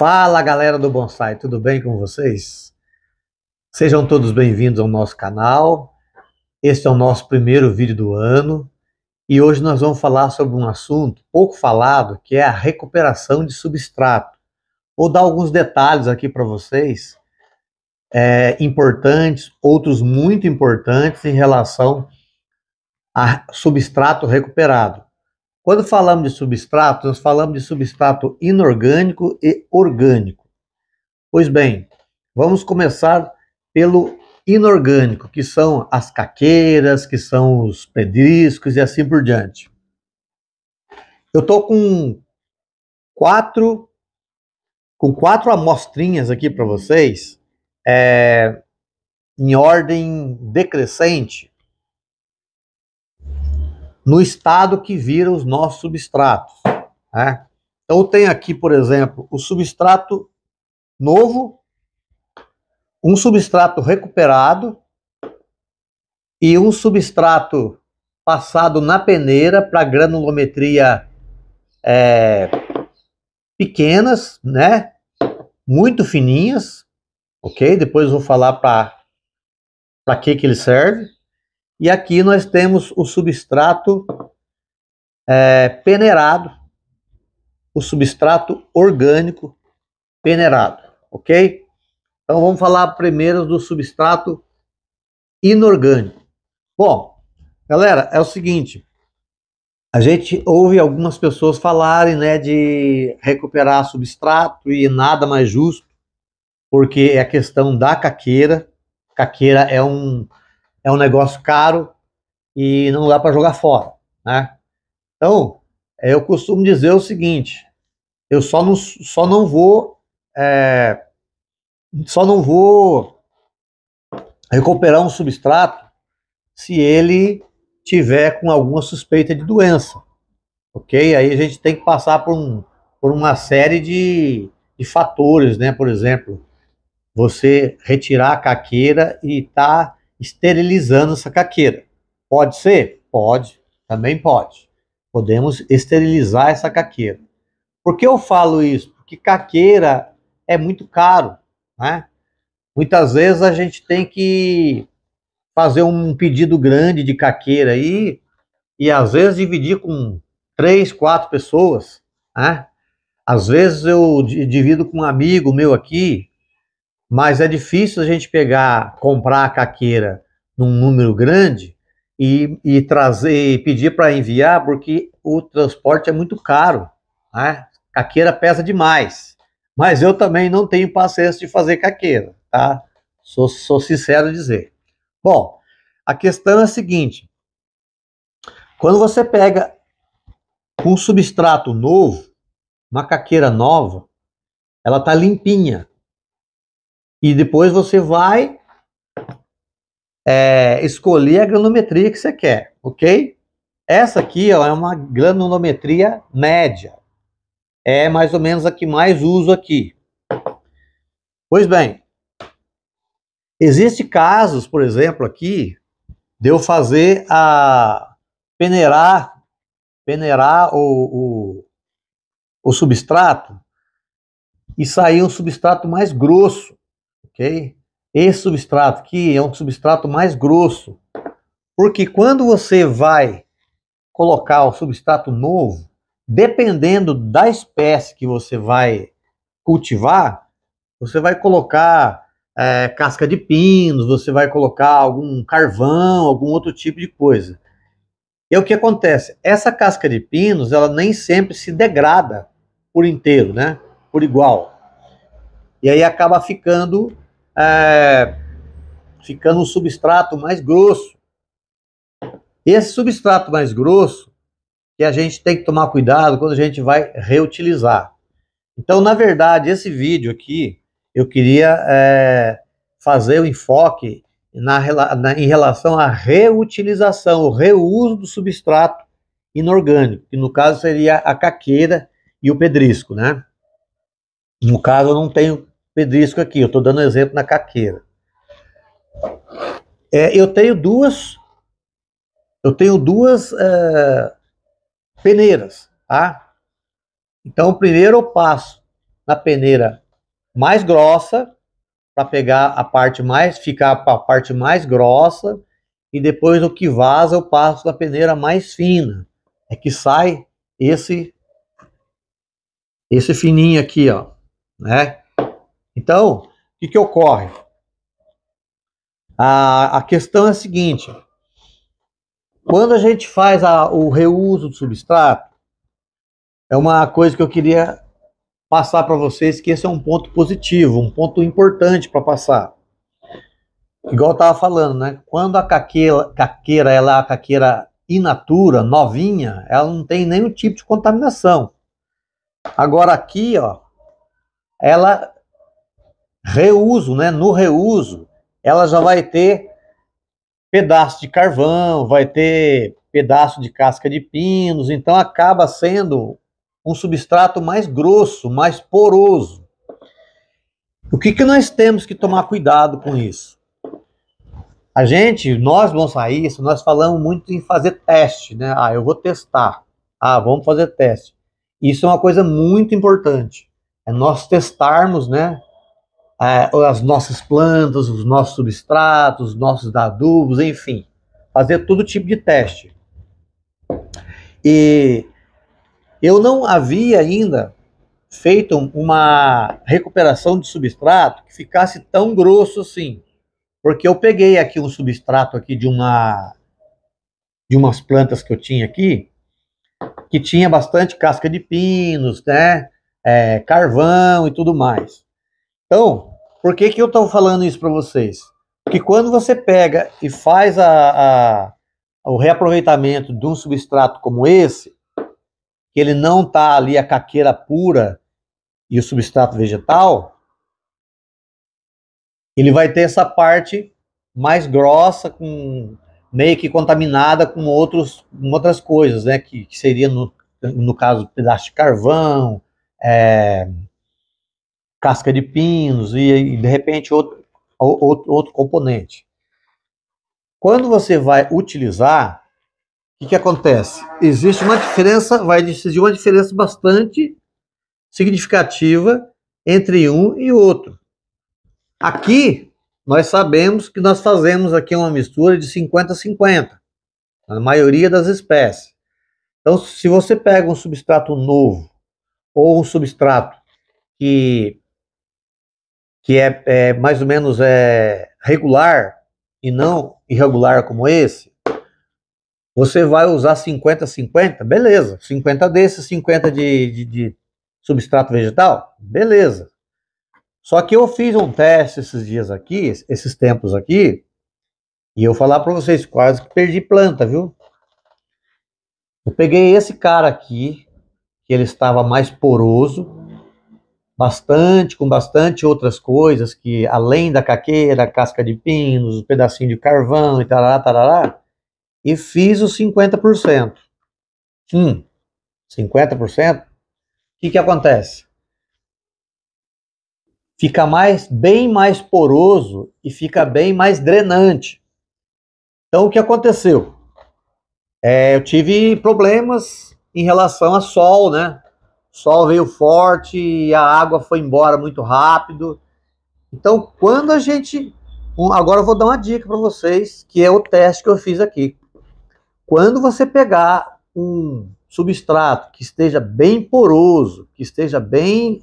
Fala galera do Bonsai, tudo bem com vocês? Sejam todos bem-vindos ao nosso canal. Este é o nosso primeiro vídeo do ano e hoje nós vamos falar sobre um assunto pouco falado, que é a recuperação de substrato. Vou dar alguns detalhes aqui para vocês, importantes, outros muito importantes em relação a substrato recuperado. Quando falamos de substrato, nós falamos de substrato inorgânico e orgânico. Pois bem, vamos começar pelo inorgânico, que são as caqueiras, que são os pedriscos e assim por diante. Eu estou com quatro amostrinhas aqui para vocês, em ordem decrescente, no estado que viram os nossos substratos, né? Então eu tenho aqui, por exemplo, o substrato novo, um substrato recuperado e um substrato passado na peneira para granulometria pequenas, né? Muito fininhas, ok? Depois eu vou falar para que ele serve. E aqui nós temos o substrato peneirado, o substrato orgânico peneirado, ok? Então vamos falar primeiro do substrato inorgânico. Bom, galera, é o seguinte, a gente ouve algumas pessoas falarem, né, de recuperar substrato e nada mais justo, porque é a questão da caqueira. Caqueira é um negócio caro e não dá para jogar fora, né? Então, eu costumo dizer o seguinte, eu só não vou recuperar um substrato se ele tiver com alguma suspeita de doença, ok? Aí a gente tem que passar por uma série de fatores, né? Por exemplo, você retirar a caqueira e tá esterilizando essa caqueira. Pode ser? Pode, também pode. Podemos esterilizar essa caqueira. Por que eu falo isso? Porque caqueira é muito caro, né? Muitas vezes a gente tem que fazer um pedido grande de caqueira aí e às vezes dividir com 3, 4 pessoas, né? Às vezes eu divido com um amigo meu aqui, mas é difícil a gente comprar a caqueira num número grande e trazer, e pedir para enviar, porque o transporte é muito caro, né? Caqueira pesa demais. Mas eu também não tenho paciência de fazer caqueira, tá? Sou sincero em dizer. Bom, a questão é a seguinte: quando você pega um substrato novo, uma caqueira nova, ela está limpinha. E depois você vai escolher a granulometria que você quer, ok? Essa aqui, ó, é uma granulometria média. É mais ou menos a que mais uso aqui. Pois bem, existem casos, por exemplo, aqui, de eu fazer peneirar o substrato e sair um substrato mais grosso, ok? Esse substrato aqui é um substrato mais grosso, porque quando você vai colocar o substrato novo, dependendo da espécie que você vai cultivar, você vai colocar casca de pinos, você vai colocar algum carvão, algum outro tipo de coisa. E o que acontece? Essa casca de pinos, ela nem sempre se degrada por inteiro, né? Por igual. E aí acaba ficando um substrato mais grosso. Esse substrato mais grosso, que a gente tem que tomar cuidado quando a gente vai reutilizar. Então, na verdade, esse vídeo aqui, eu queria fazer o enfoque em relação à reutilização, o reuso do substrato inorgânico, que no caso seria a caqueira e o pedrisco, né? No caso, eu não tenho pedrisco aqui, eu estou dando exemplo na caqueira. Eu tenho duas peneiras, tá? Então, primeiro eu passo na peneira mais grossa, para pegar a parte mais, ficar a parte mais grossa, e depois o que vaza eu passo na peneira mais fina. É que sai esse fininho aqui, ó, né? Então, o que ocorre? A questão é a seguinte: quando a gente faz o reuso do substrato, é uma coisa que eu queria passar para vocês, que esse é um ponto positivo, um ponto importante para passar. Igual eu estava falando, né? Quando a caqueira, ela é a caqueira in natura, novinha, ela não tem nenhum tipo de contaminação. Agora aqui, ó, ela reuso, né? No reuso, ela já vai ter pedaço de carvão, vai ter pedaço de casca de pinos, então acaba sendo um substrato mais grosso, mais poroso. O que nós temos que tomar cuidado com isso? Nós bonsaístas, nós falamos muito em fazer teste, né? Ah, eu vou testar. Ah, vamos fazer teste. Isso é uma coisa muito importante. É nós testarmos, né? As nossas plantas, os nossos substratos, os nossos adubos, enfim. Fazer todo tipo de teste. E eu não havia ainda feito uma recuperação de substrato que ficasse tão grosso assim. Porque eu peguei aqui um substrato aqui de umas plantas que eu tinha aqui, que tinha bastante casca de pinos, né? Carvão e tudo mais. Então, por que eu estou falando isso para vocês? Porque quando você pega e faz o reaproveitamento de um substrato como esse, que ele não está ali a caqueira pura e o substrato vegetal, ele vai ter essa parte mais grossa, meio que contaminada com outras coisas, né? Que seria, no caso, pedaço de carvão, casca de pinos e de repente outro componente. Quando você vai utilizar, o que acontece? Existe uma diferença, vai existir uma diferença bastante significativa entre um e outro. Aqui, nós sabemos que nós fazemos aqui uma mistura de 50-50, na maioria das espécies. Então, se você pega um substrato novo, ou um substrato que é mais ou menos regular, e não irregular como esse, você vai usar 50-50, beleza. 50 desses, 50 de substrato vegetal, beleza. Só que eu fiz um teste esses dias aqui, esses tempos aqui, e eu falar para vocês, quase que perdi planta, viu? Eu peguei esse cara aqui, que ele estava mais poroso, com bastante outras coisas, que além da caqueira, casca de pinos, um pedacinho de carvão e tarará, e fiz os 50%. 50%? O que acontece? Fica bem mais poroso e fica bem mais drenante. Então, o que aconteceu? Eu tive problemas em relação a sol, né? O sol veio forte e a água foi embora muito rápido. Então, quando a gente... Agora eu vou dar uma dica para vocês, que é o teste que eu fiz aqui. Quando você pegar um substrato que esteja bem poroso, que esteja bem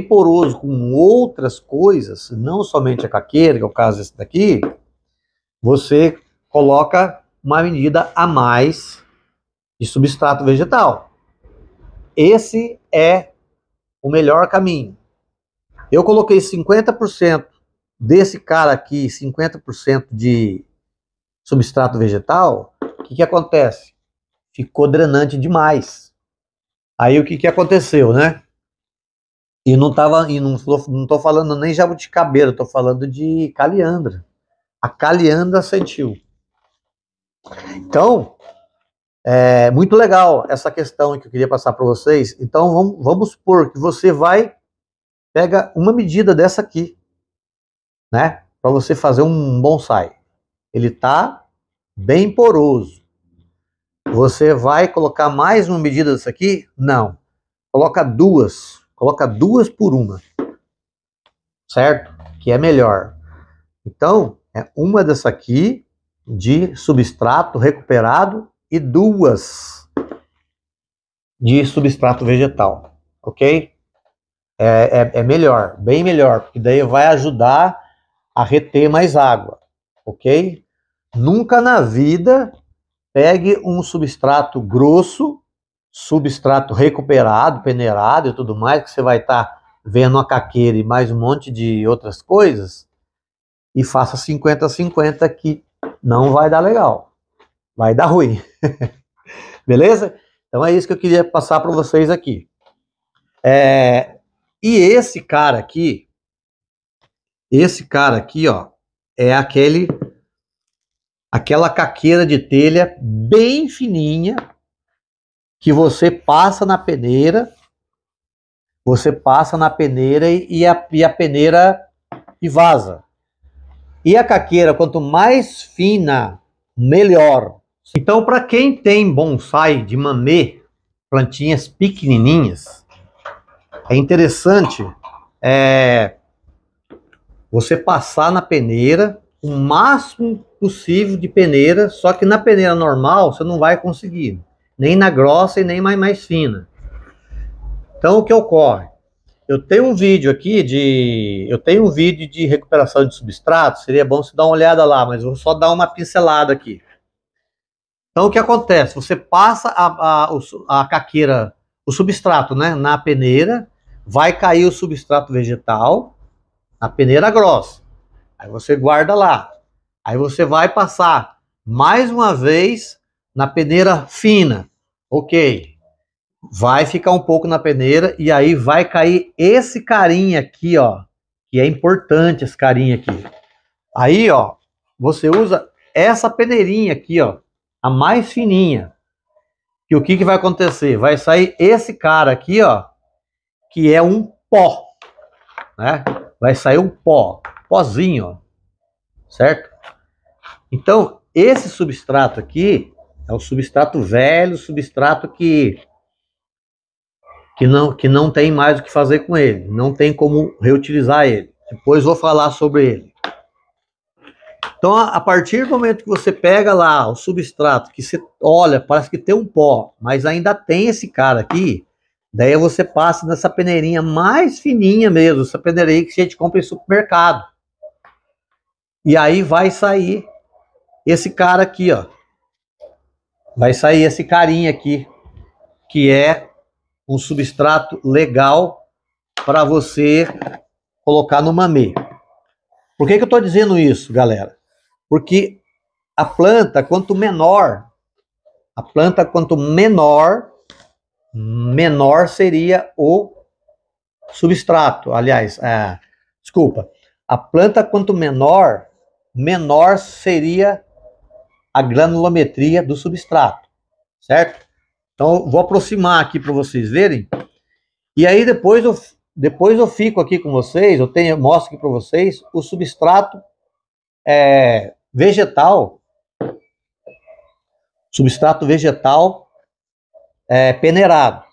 poroso com outras coisas, não somente a caqueira, que é o caso desse daqui, você coloca uma medida a mais de substrato vegetal. Esse é o melhor caminho. Eu coloquei 50% desse cara aqui, 50% de substrato vegetal. O que acontece? Ficou drenante demais. Aí o que aconteceu, né? E não tô falando nem jabuticabeira, estou falando de caliandra. A caliandra sentiu. Então, é muito legal essa questão que eu queria passar para vocês. Então, vamos supor que você pega uma medida dessa aqui, né? Para você fazer um bonsai. Ele está bem poroso. Você vai colocar mais uma medida dessa aqui? Não. Coloca duas por uma, certo? Que é melhor. Então, é uma dessa aqui de substrato recuperado e duas de substrato vegetal, ok? É melhor, bem melhor, porque daí vai ajudar a reter mais água, ok? Nunca na vida pegue um substrato grosso, substrato recuperado, peneirado e tudo mais, que você vai estar vendo uma caqueira e mais um monte de outras coisas, e faça 50-50 que não vai dar legal, vai dar ruim. Beleza? Então é isso que eu queria passar para vocês aqui. E esse cara aqui, ó, é aquela caqueira de telha bem fininha que você passa na peneira, e a peneira e vaza. E a caqueira, quanto mais fina, melhor. Então, para quem tem bonsai de mamê, plantinhas pequenininhas, é interessante você passar na peneira o máximo possível de peneira, só que na peneira normal você não vai conseguir, nem na grossa e nem mais fina. Então, o que ocorre? Eu tenho um vídeo aqui de recuperação de substrato, seria bom você dar uma olhada lá, mas eu vou só dar uma pincelada aqui. Então, o que acontece? Você passa a caqueira, o substrato, né, na peneira, vai cair o substrato vegetal na peneira grossa. Aí você guarda lá. Aí você vai passar mais uma vez na peneira fina. Ok. Vai ficar um pouco na peneira e aí vai cair esse carinha aqui, ó, que é importante esse carinha aqui. Aí, ó, você usa essa peneirinha aqui, ó, a mais fininha. E o que vai acontecer? Vai sair esse cara aqui, ó, que é um pó, né? Vai sair um pozinho, ó, certo? Então, esse substrato aqui é o substrato velho, substrato que não tem mais o que fazer com ele, não tem como reutilizar ele. Depois vou falar sobre ele. Então, a partir do momento que você pega lá o substrato, que você olha, parece que tem um pó, mas ainda tem esse cara aqui, daí você passa nessa peneirinha mais fininha mesmo, essa peneirinha que a gente compra em supermercado. E aí vai sair esse cara aqui, ó. Vai sair esse carinha aqui, que é um substrato legal para você colocar no mamê. Por que eu estou dizendo isso, galera? Porque a planta, quanto menor, menor seria o substrato. Aliás, desculpa. A planta, quanto menor seria a granulometria do substrato, certo? Então, vou aproximar aqui para vocês verem. E aí, depois eu fico aqui com vocês, mostro aqui para vocês o substrato vegetal, peneirado,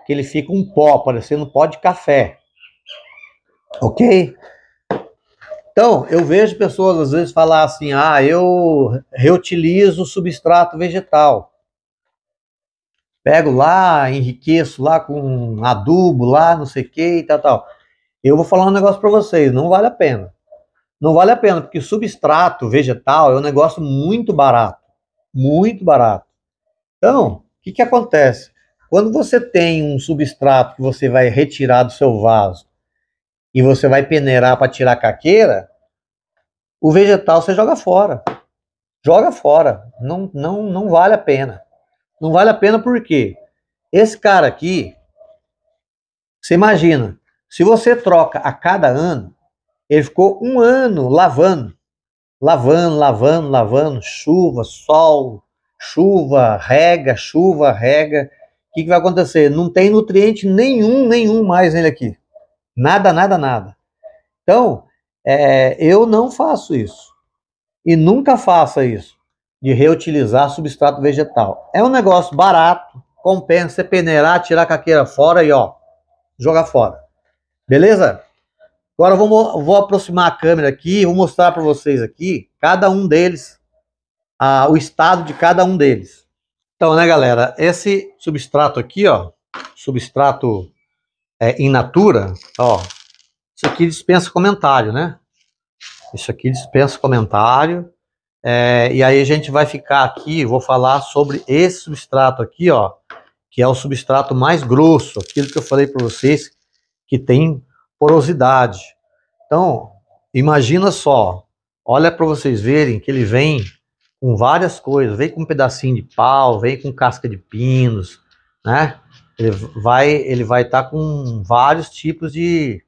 que ele fica um pó, parecendo um pó de café, ok? Então, eu vejo pessoas às vezes falar assim, eu reutilizo o substrato vegetal, pego lá, enriqueço lá com adubo lá, não sei o que e tal. Eu vou falar um negócio para vocês, não vale a pena. Não vale a pena, porque substrato vegetal é um negócio muito barato. Muito barato. Então, o que acontece? Quando você tem um substrato que você vai retirar do seu vaso e você vai peneirar para tirar a caqueira, o vegetal você joga fora. Joga fora. Não vale a pena. Não vale a pena porque esse cara aqui, você imagina, se você troca a cada ano, ele ficou um ano lavando, chuva, sol, chuva, rega. O que vai acontecer? Não tem nutriente nenhum mais nele aqui. Nada. Então, eu não faço isso. E nunca faça isso. de reutilizar substrato vegetal. É um negócio barato, compensa você peneirar, tirar a caqueira fora e ó, jogar fora. Beleza? Agora eu vou aproximar a câmera aqui, vou mostrar para vocês aqui, cada um deles, o estado de cada um deles. Então, né, galera, esse substrato aqui, ó, substrato in natura, ó, isso aqui dispensa comentário, né? Isso aqui dispensa comentário. E aí a gente vai ficar aqui, vou falar sobre esse substrato aqui, ó, que é o substrato mais grosso, aquilo que eu falei para vocês, que tem porosidade. Então, imagina só, olha para vocês verem que ele vem com várias coisas, vem com um pedacinho de pau, vem com casca de pinos, né? Ele vai estar com vários tipos de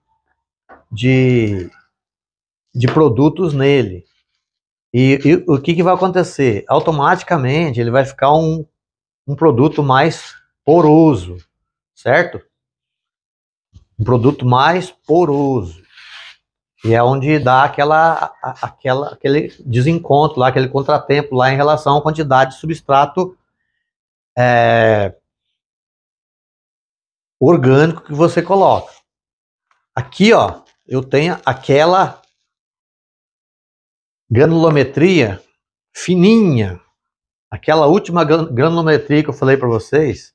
produtos nele. E o que vai acontecer? Automaticamente ele vai ficar um produto mais poroso, certo? Um produto mais poroso. E é onde dá aquele desencontro lá, aquele contratempo lá em relação à quantidade de substrato orgânico que você coloca. Aqui, ó, eu tenho aquela granulometria fininha, aquela última granulometria que eu falei para vocês,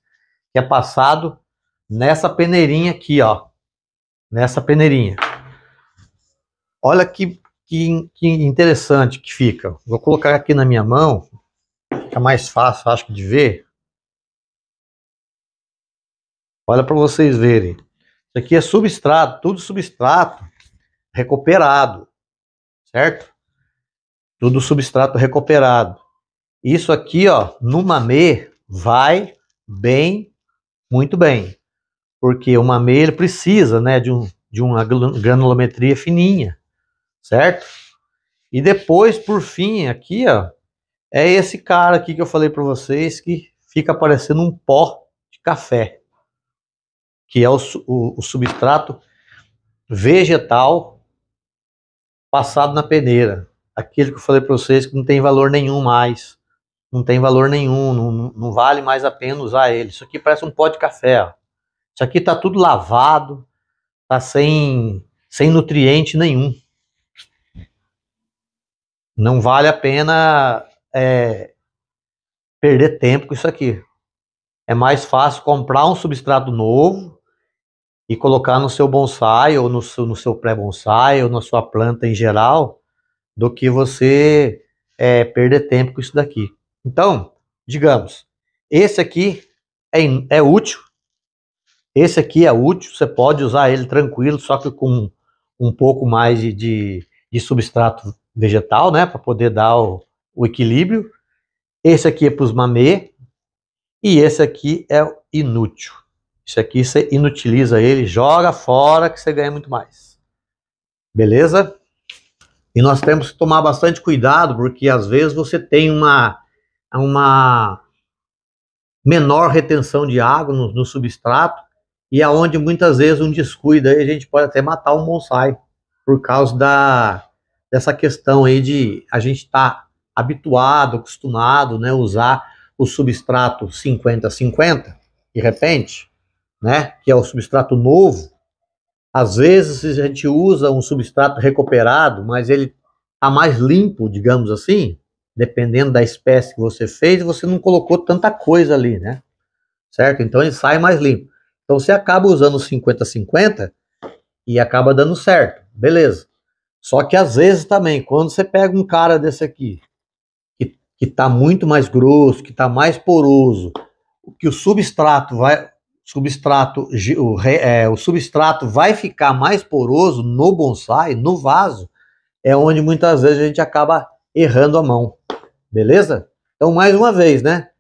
que é passado nessa peneirinha aqui, ó, nessa peneirinha. Olha que interessante que fica. Vou colocar aqui na minha mão, fica mais fácil, acho que, de ver. Olha para vocês verem. Isso aqui é substrato, tudo substrato recuperado, certo? Tudo substrato recuperado. Isso aqui, ó, no mamê vai bem, muito bem, porque o mamê ele precisa, né, de uma granulometria fininha, certo? E depois, por fim, aqui, ó, é esse cara aqui que eu falei para vocês que fica parecendo um pó de café, que é o substrato vegetal passado na peneira. Aquele que eu falei para vocês que não tem valor nenhum mais. Não tem valor nenhum, não vale mais a pena usar ele. Isso aqui parece um pó de café, ó. Isso aqui tá tudo lavado, tá sem nutriente nenhum. Não vale a pena perder tempo com isso aqui. É mais fácil comprar um substrato novo e colocar no seu bonsai, ou no seu pré-bonsai, ou na sua planta em geral, do que você perder tempo com isso daqui. Então, digamos, esse aqui é útil. Esse aqui é útil, você pode usar ele tranquilo, só que com um pouco mais de substrato vegetal, né, para poder dar o equilíbrio. Esse aqui é para os mamê, e esse aqui é inútil. Isso aqui você inutiliza ele, joga fora que você ganha muito mais. Beleza? E nós temos que tomar bastante cuidado, porque às vezes você tem uma menor retenção de água no substrato, e aonde muitas vezes um descuido aí a gente pode até matar um bonsai, por causa dessa questão aí de a gente estar habituado, acostumado, né, usar o substrato 50-50, de repente, né, que é o substrato novo. Às vezes a gente usa um substrato recuperado, mas ele está mais limpo, digamos assim, dependendo da espécie que você fez, você não colocou tanta coisa ali, né? Certo? Então ele sai mais limpo. Então você acaba usando 50-50 e acaba dando certo, beleza. Só que às vezes também, quando você pega um cara desse aqui, que está muito mais grosso, que está mais poroso, que o substrato vai ficar mais poroso no bonsai, no vaso, é onde muitas vezes a gente acaba errando a mão, beleza? Então, mais uma vez, né?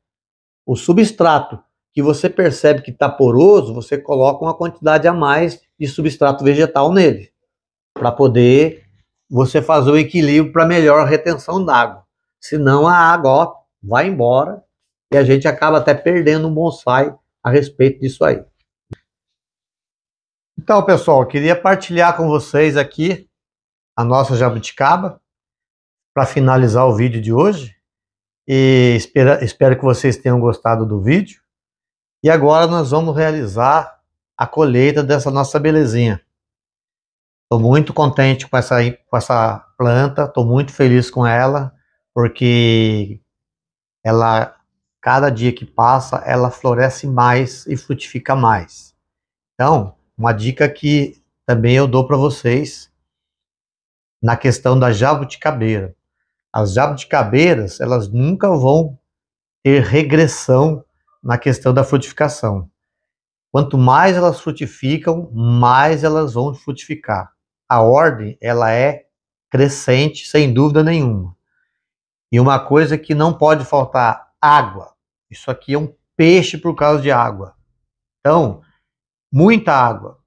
O substrato que você percebe que está poroso, você coloca uma quantidade a mais de substrato vegetal nele, para poder você fazer o equilíbrio para melhor retenção d'água. Senão a água, ó, vai embora e a gente acaba até perdendo um bonsai a respeito disso aí. Então, pessoal, eu queria partilhar com vocês aqui a nossa jabuticaba para finalizar o vídeo de hoje. E espero que vocês tenham gostado do vídeo. E agora nós vamos realizar a colheita dessa nossa belezinha. Estou muito contente com essa planta, estou muito feliz com ela, porque ela, cada dia que passa, ela floresce mais e frutifica mais. Então, uma dica que também eu dou para vocês na questão da jabuticabeira. As jabuticabeiras, elas nunca vão ter regressão na questão da frutificação. Quanto mais elas frutificam, mais elas vão frutificar. A ordem, ela é crescente, sem dúvida nenhuma. E uma coisa que não pode faltar, água. Isso aqui é um peixe por causa de água. Então, muita água.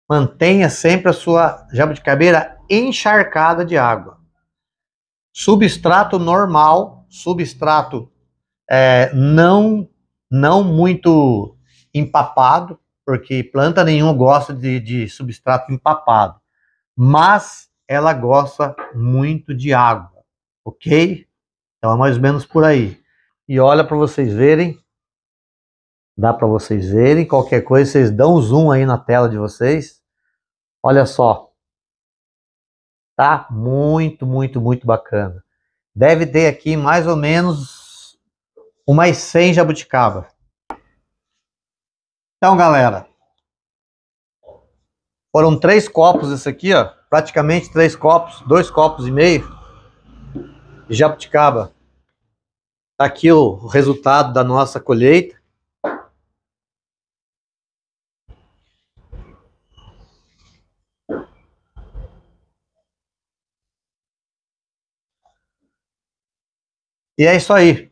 Mantenha sempre a sua jabuticabeira encharcada de água. Substrato normal, substrato não muito empapado, porque planta nenhuma gosta de substrato empapado, mas ela gosta muito de água, ok? Então é mais ou menos por aí. E olha para vocês verem, dá para vocês verem, qualquer coisa vocês dão um zoom aí na tela de vocês. Olha só, tá muito, muito, muito bacana. Deve ter aqui mais ou menos umas 100 jabuticaba. Então, galera, foram 3 copos esse aqui, ó, praticamente 3 copos, 2 copos e meio de jabuticaba. Tá aqui o resultado da nossa colheita. E é isso aí.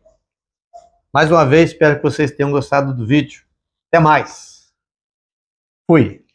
Mais uma vez, espero que vocês tenham gostado do vídeo. Até mais. Fui.